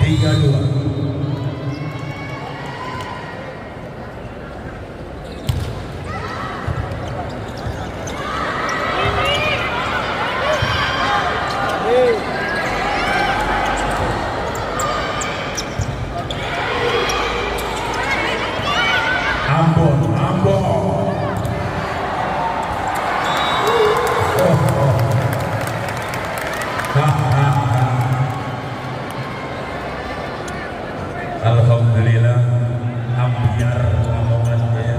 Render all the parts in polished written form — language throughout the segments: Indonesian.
3-2. Ambon. Alhamdulillah, ambiar omongannya.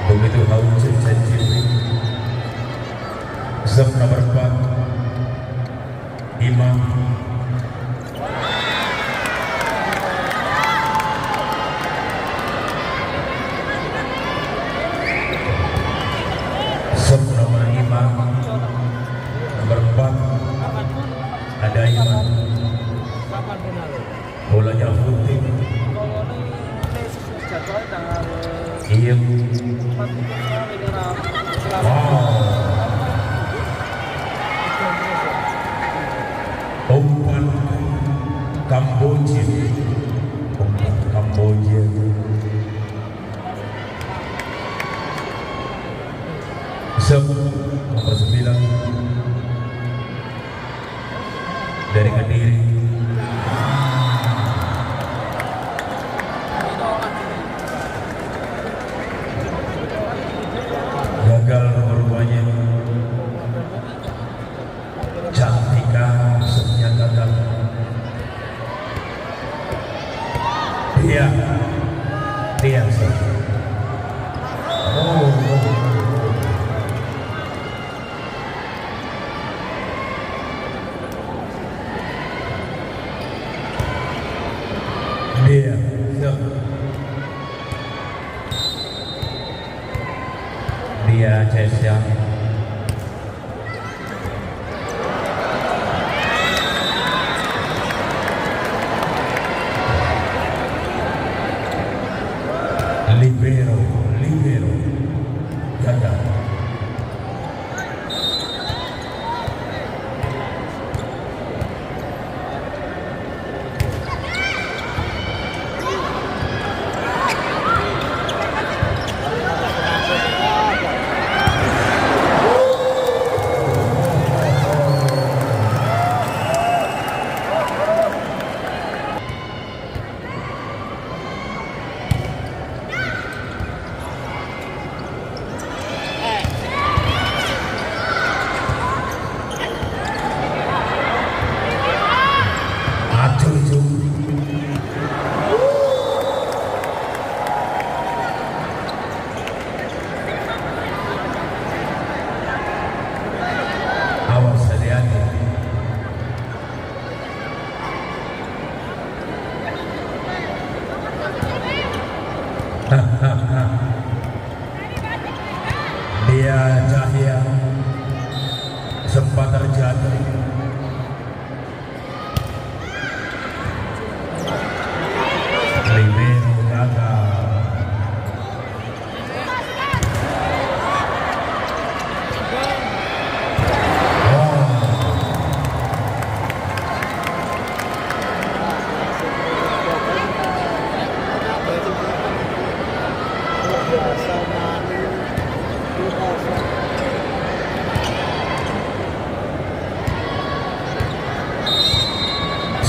Begitu haus sensitif. Zam nomor 4 Imam. Zam nomor 5 nomor 4 ada Imam. Bolanya putih. Iya. Wow. Umpan Kamboja. Zam nomor 9 dari Kediri. Gagal nomor 2-nya. Cantika setnya gagal. Dia dia Cesya. Libero gagal. Dia Cahya sempat terjatuh. Libero gagal.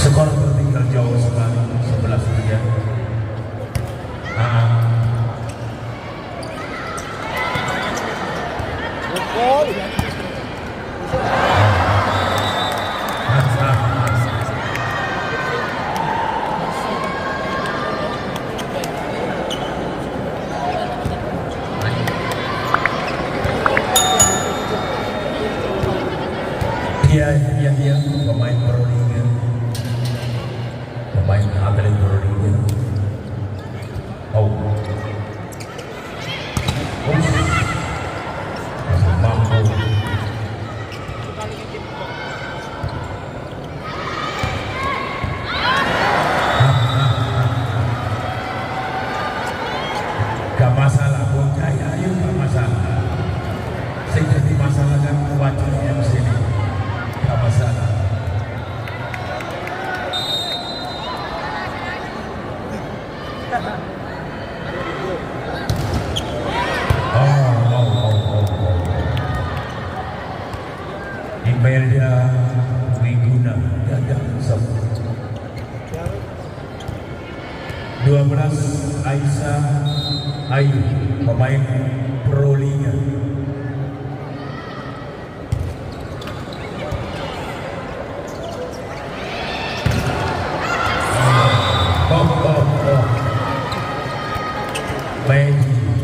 Skor tertinggal jauh sekali, 11-3. Dia pemain Proliga, pemain atlet Proliga. Masih mampu. Gak masalah, bocah ayo gak masalah. Sing jadi masalah kan wajahnya di sini. Gak masalah. Imelda Wiguna gagal sub. 12 Aisyah Ayu pemain Proliga.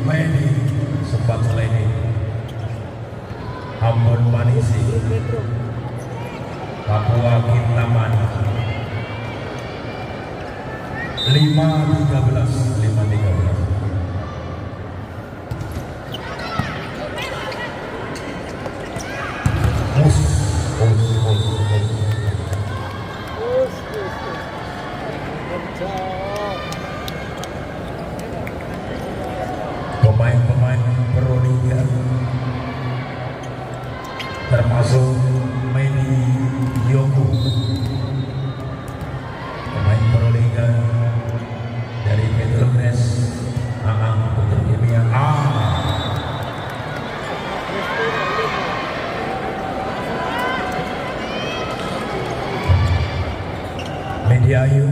Medi sempat sliding. Ambon Manisi Papua Kintamani 5-13 pemain-pemain Proliga termasuk Medi Yoku, pemain Proliga dari Petrogres Aang Petrokimia A. Mediayu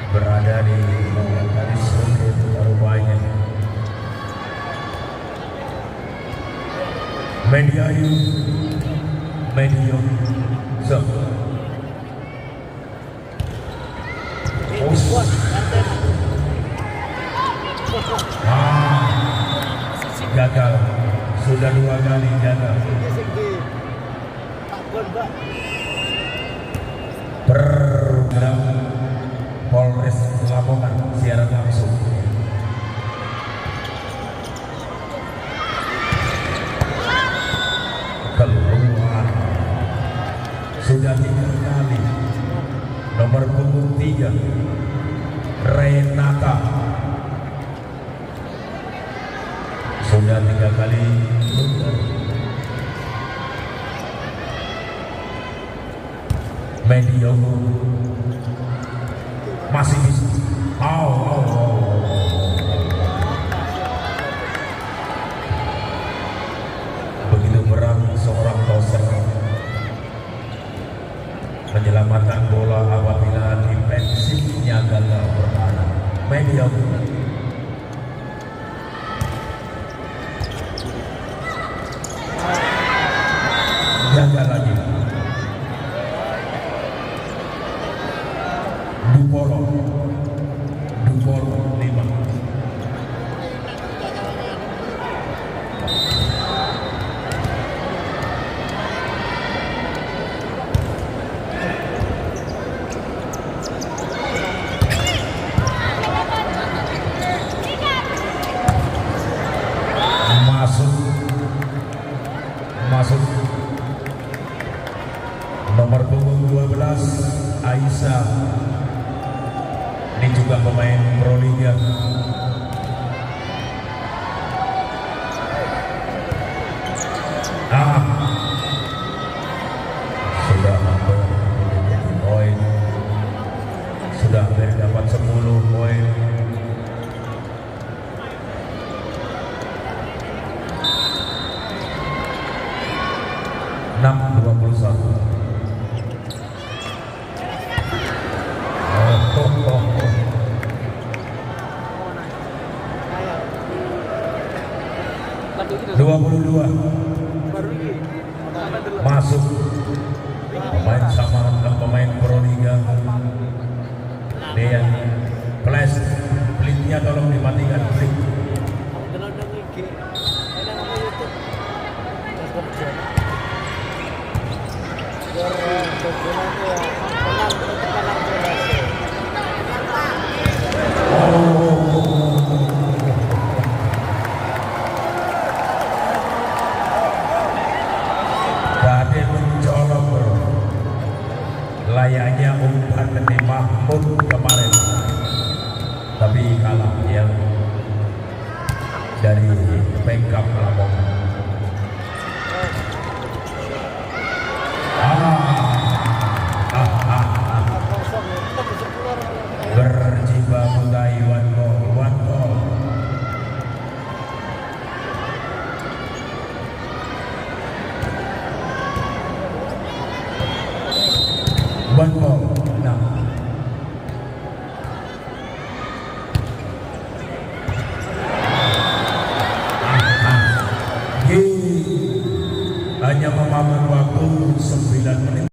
berada di garis bukit rupanya. Mediayu Medium Zep gagal, sudah 2 kali gagal. Program Polres Lamongan siaran langsung. Keluar sudah 3 kali. Nomor punggung 3 Renata sudah 3 kali. Medio masih bisa. Begitu berat seorang toser menyelamatkan bola apabila defensifnya gagal bertahan. Media gagal lagi. Dupolo 5. Masuk nomor punggung 12 Aisyah, ini juga pemain Proliga. Sudah hampir menjadi poin, sudah hampir dapat 10 poin. Enam 21. Dua 22 masuk pemain sama pemain Proliga. Dia flash blitnya tolong dimatikan blit. kayaknya umpan dari Mahmud kemarin tapi kalah ya.